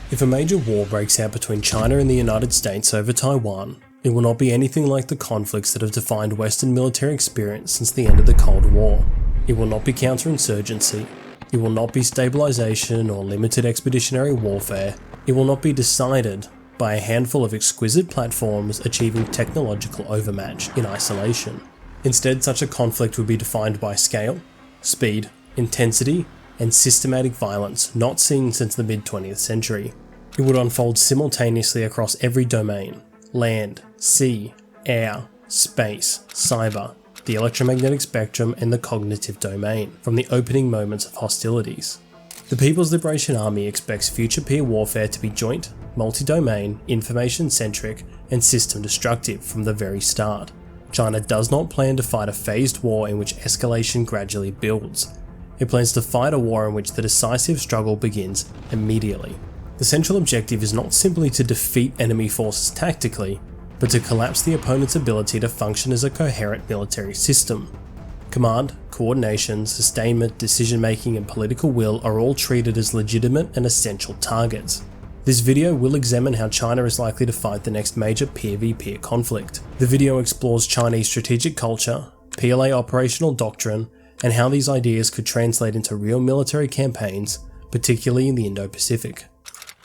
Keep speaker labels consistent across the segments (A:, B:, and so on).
A: If a major war breaks out between China and the United States over Taiwan, it will not be anything like the conflicts that have defined Western military experience since the end of the Cold War. It will not be counterinsurgency. It will not be stabilization or limited expeditionary warfare. It will not be decided by a handful of exquisite platforms achieving technological overmatch in isolation. Instead, such a conflict would be defined by scale, speed, intensity, and systematic violence not seen since the mid-20th century. It would unfold simultaneously across every domain: land, sea, air, space, cyber, the electromagnetic spectrum, and the cognitive domain, from the opening moments of hostilities. The People's Liberation Army expects future peer warfare to be joint, multi-domain, information-centric, and system-destructive from the very start. China does not plan to fight a phased war in which escalation gradually builds. It plans to fight a war in which the decisive struggle begins immediately. The central objective is not simply to defeat enemy forces tactically, but to collapse the opponent's ability to function as a coherent military system. Command, coordination, sustainment, decision-making, and political will are all treated as legitimate and essential targets. This video will examine how China is likely to fight the next major peer-v-peer conflict. The video explores Chinese strategic culture, PLA operational doctrine, and how these ideas could translate into real military campaigns, particularly in the Indo-Pacific.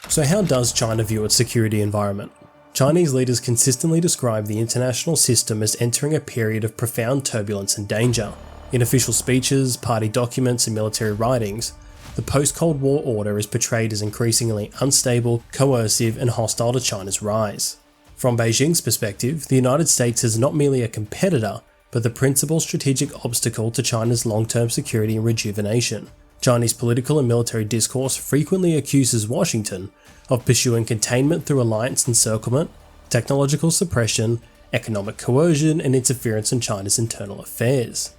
A: So how does China view its security environment? Chinese leaders consistently describe the international system as entering a period of profound turbulence and danger. In official speeches, party documents, and military writings, the post-Cold War order is portrayed as increasingly unstable, coercive, and hostile to China's rise. From Beijing's perspective, the United States is not merely a competitor, but the principal strategic obstacle to China's long-term security and rejuvenation. Chinese political and military discourse frequently accuses Washington of pursuing containment through alliance encirclement, technological suppression, economic coercion, and interference in China's internal affairs.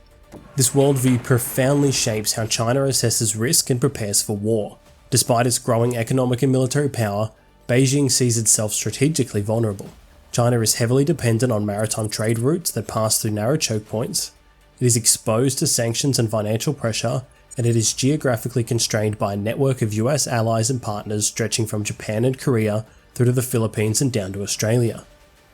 A: This worldview profoundly shapes how China assesses risk and prepares for war. Despite its growing economic and military power, Beijing sees itself strategically vulnerable. China is heavily dependent on maritime trade routes that pass through narrow choke points. It is exposed to sanctions and financial pressure, and it is geographically constrained by a network of US allies and partners stretching from Japan and Korea through to the Philippines and down to Australia.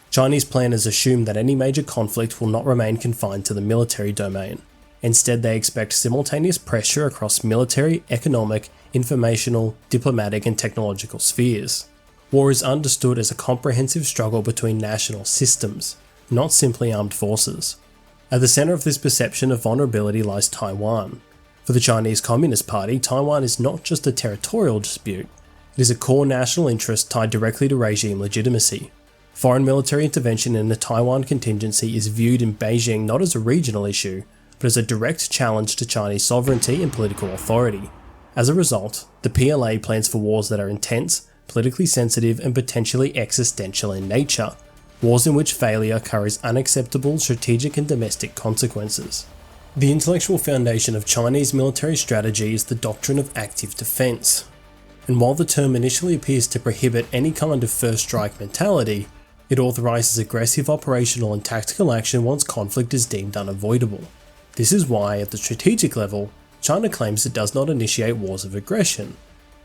A: Chinese planners assume that any major conflict will not remain confined to the military domain. Instead, they expect simultaneous pressure across military, economic, informational, diplomatic, and technological spheres. War is understood as a comprehensive struggle between national systems, not simply armed forces. At the center of this perception of vulnerability lies Taiwan. For the Chinese Communist Party, Taiwan is not just a territorial dispute, it is a core national interest tied directly to regime legitimacy. Foreign military intervention in the Taiwan contingency is viewed in Beijing not as a regional issue, but as a direct challenge to Chinese sovereignty and political authority. As a result, the PLA plans for wars that are intense, politically sensitive, and potentially existential in nature, wars in which failure carries unacceptable strategic and domestic consequences. The intellectual foundation of Chinese military strategy is the doctrine of active defense. And while the term initially appears to prohibit any kind of first strike mentality, it authorizes aggressive operational and tactical action once conflict is deemed unavoidable. This is why, at the strategic level, China claims it does not initiate wars of aggression.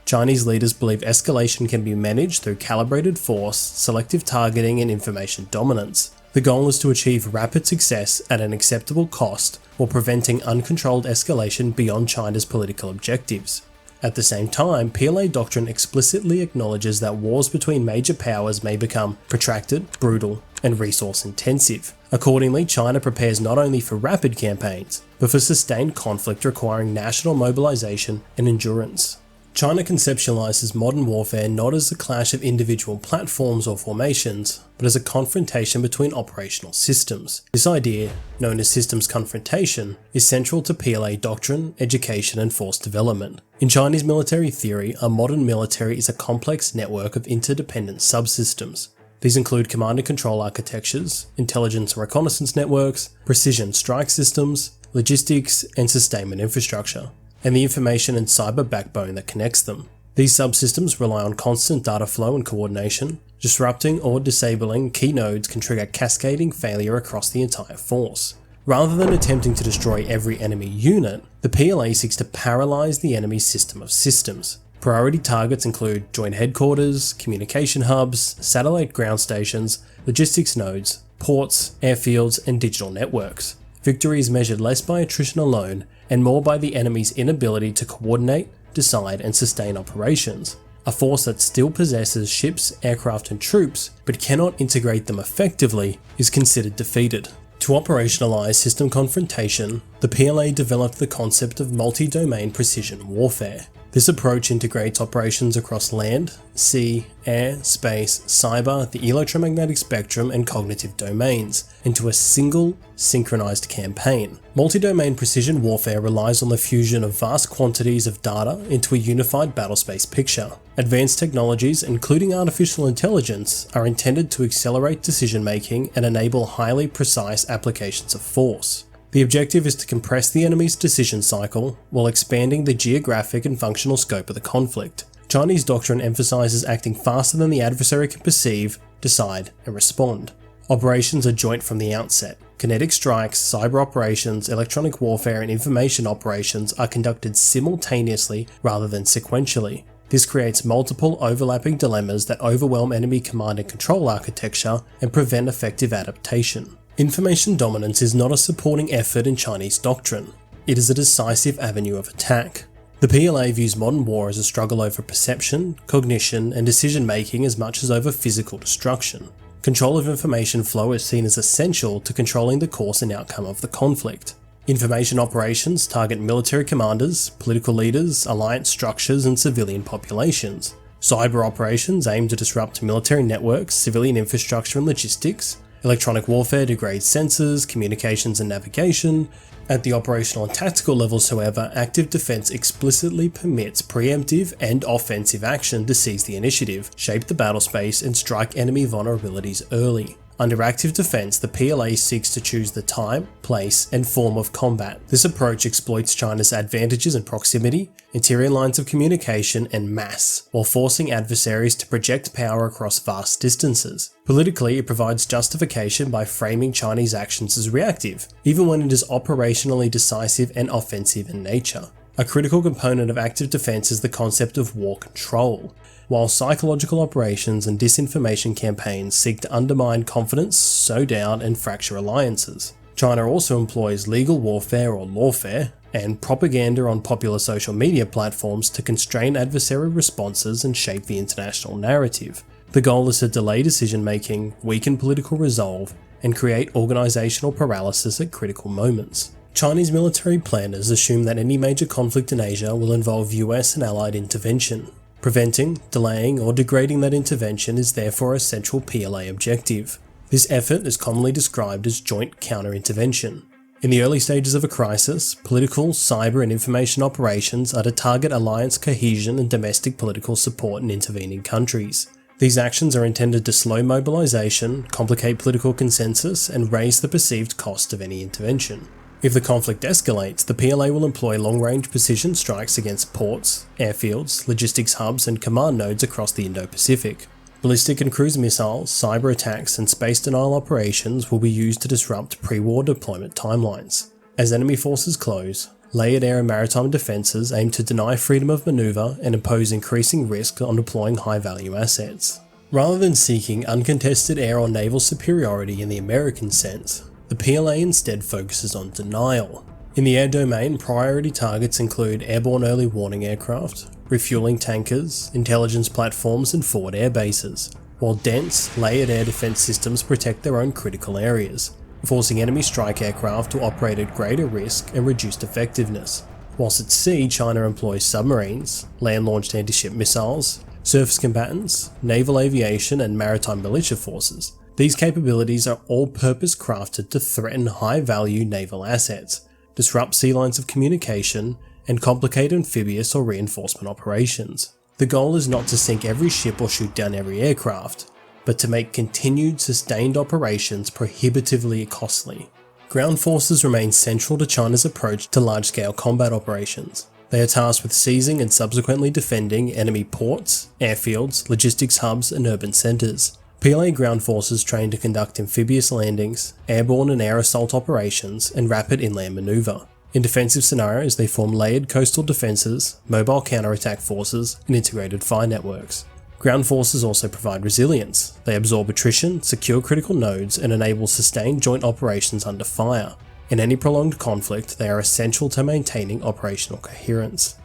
A: Chinese leaders believe escalation can be managed through calibrated force, selective targeting, and information dominance. The goal is to achieve rapid success at an acceptable cost while preventing uncontrolled escalation beyond China's political objectives. At the same time, PLA doctrine explicitly acknowledges that wars between major powers may become protracted, brutal, and resource intensive. Accordingly, China prepares not only for rapid campaigns, but for sustained conflict requiring national mobilization and endurance. China conceptualizes modern warfare not as a clash of individual platforms or formations, but as a confrontation between operational systems. This idea, known as systems confrontation, is central to PLA doctrine, education, and force development. In Chinese military theory, a modern military is a complex network of interdependent subsystems. These include command and control architectures, intelligence and reconnaissance networks, precision strike systems, logistics, and sustainment infrastructure, and the information and cyber backbone that connects them. These subsystems rely on constant data flow and coordination. Disrupting or disabling key nodes can trigger cascading failure across the entire force. Rather than attempting to destroy every enemy unit, the PLA seeks to paralyze the enemy's system of systems, Priority targets include joint headquarters, communication hubs, satellite ground stations, logistics nodes, ports, airfields, and digital networks. Victory is measured less by attrition alone and more by the enemy's inability to coordinate, decide, and sustain operations. A force that still possesses ships, aircraft, and troops, but cannot integrate them effectively, is considered defeated. To operationalize system confrontation, the PLA developed the concept of multi-domain precision warfare. This approach integrates operations across land, sea, air, space, cyber, the electromagnetic spectrum, and cognitive domains into a single, synchronized campaign. Multi-domain precision warfare relies on the fusion of vast quantities of data into a unified battlespace picture. Advanced technologies, including artificial intelligence, are intended to accelerate decision-making and enable highly precise applications of force. The objective is to compress the enemy's decision cycle while expanding the geographic and functional scope of the conflict. Chinese doctrine emphasizes acting faster than the adversary can perceive, decide, and respond. Operations are joint from the outset. Kinetic strikes, cyber operations, electronic warfare, and information operations are conducted simultaneously rather than sequentially. This creates multiple overlapping dilemmas that overwhelm enemy command and control architecture and prevent effective adaptation. Information dominance is not a supporting effort in Chinese doctrine. It is a decisive avenue of attack. The PLA views modern war as a struggle over perception, cognition, and decision-making as much as over physical destruction. Control of information flow is seen as essential to controlling the course and outcome of the conflict. Information operations target military commanders, political leaders, alliance structures, and civilian populations. Cyber operations aim to disrupt military networks, civilian infrastructure, and logistics. Electronic warfare degrades sensors, communications, and navigation. At the operational and tactical levels, however, active defense explicitly permits preemptive and offensive action to seize the initiative, shape the battlespace, and strike enemy vulnerabilities early. Under active defense, the PLA seeks to choose the time, place, and form of combat. This approach exploits China's advantages in proximity, interior lines of communication, and mass, while forcing adversaries to project power across vast distances. Politically, it provides justification by framing Chinese actions as reactive, even when it is operationally decisive and offensive in nature. A critical component of active defense is the concept of war control. While psychological operations and disinformation campaigns seek to undermine confidence, sow doubt, and fracture alliances, China also employs legal warfare or lawfare and propaganda on popular social media platforms to constrain adversary responses and shape the international narrative. The goal is to delay decision-making, weaken political resolve, and create organisational paralysis at critical moments. Chinese military planners assume that any major conflict in Asia will involve US and allied intervention. Preventing, delaying, or degrading that intervention is therefore a central PLA objective. This effort is commonly described as joint counter-intervention. In the early stages of a crisis, political, cyber, and information operations are to target alliance cohesion and domestic political support in intervening countries. These actions are intended to slow mobilization, complicate political consensus, and raise the perceived cost of any intervention. If the conflict escalates, the PLA will employ long-range precision strikes against ports, airfields, logistics hubs, and command nodes across the Indo-Pacific. Ballistic and cruise missiles, cyber attacks, and space denial operations will be used to disrupt pre-war deployment timelines. As enemy forces close, layered air and maritime defences aim to deny freedom of manoeuvre and impose increasing risk on deploying high-value assets. Rather than seeking uncontested air or naval superiority in the American sense, the PLA instead focuses on denial. In the air domain, priority targets include airborne early warning aircraft, refueling tankers, intelligence platforms, and forward air bases, while dense, layered air defense systems protect their own critical areas, forcing enemy strike aircraft to operate at greater risk and reduced effectiveness. Whilst at sea, China employs submarines, land-launched anti-ship missiles, surface combatants, naval aviation, and maritime militia forces. These capabilities are all purpose-crafted to threaten high-value naval assets, disrupt sea lines of communication, and complicate amphibious or reinforcement operations. The goal is not to sink every ship or shoot down every aircraft, but to make continued sustained operations prohibitively costly. Ground forces remain central to China's approach to large-scale combat operations. They are tasked with seizing and subsequently defending enemy ports, airfields, logistics hubs, and urban centres. PLA ground forces train to conduct amphibious landings, airborne and air assault operations, and rapid inland manoeuvre. In defensive scenarios, they form layered coastal defences, mobile counterattack forces, and integrated fire networks. Ground forces also provide resilience. They absorb attrition, secure critical nodes, and enable sustained joint operations under fire. In any prolonged conflict, they are essential to maintaining operational coherence.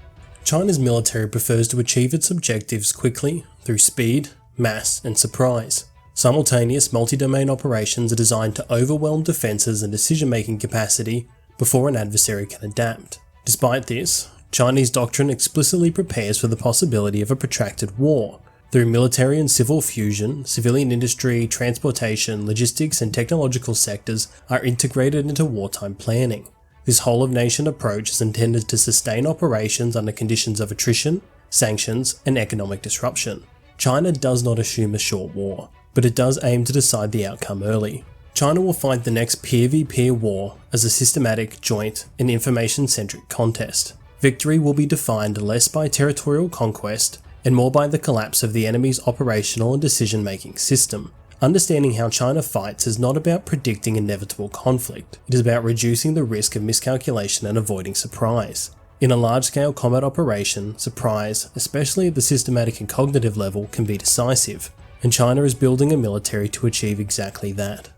A: China's military prefers to achieve its objectives quickly, through speed, mass, and surprise. Simultaneous multi-domain operations are designed to overwhelm defences and decision-making capacity before an adversary can adapt. Despite this, Chinese doctrine explicitly prepares for the possibility of a protracted war. Through military and civil fusion, civilian industry, transportation, logistics, and technological sectors are integrated into wartime planning. This whole-of-nation approach is intended to sustain operations under conditions of attrition, sanctions, and economic disruption. China does not assume a short war, but it does aim to decide the outcome early. China will fight the next peer-v-peer war as a systematic, joint, and information-centric contest. Victory will be defined less by territorial conquest and more by the collapse of the enemy's operational and decision-making system. Understanding how China fights is not about predicting inevitable conflict, it is about reducing the risk of miscalculation and avoiding surprise. In a large-scale combat operation, surprise, especially at the systematic and cognitive level, can be decisive, and China is building a military to achieve exactly that.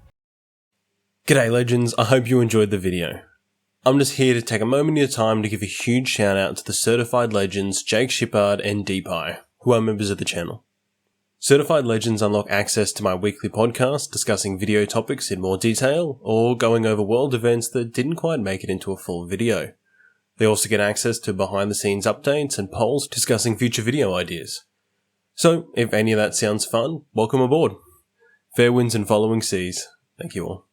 B: G'day legends, I hope you enjoyed the video. I'm just here to take a moment of your time to give a huge shout out to the certified legends Jake Shippard and Deepai, who are members of the channel. Certified legends unlock access to my weekly podcast discussing video topics in more detail, or going over world events that didn't quite make it into a full video. They also get access to behind the scenes updates and polls discussing future video ideas. So, if any of that sounds fun, welcome aboard. Fair winds and following seas. Thank you all.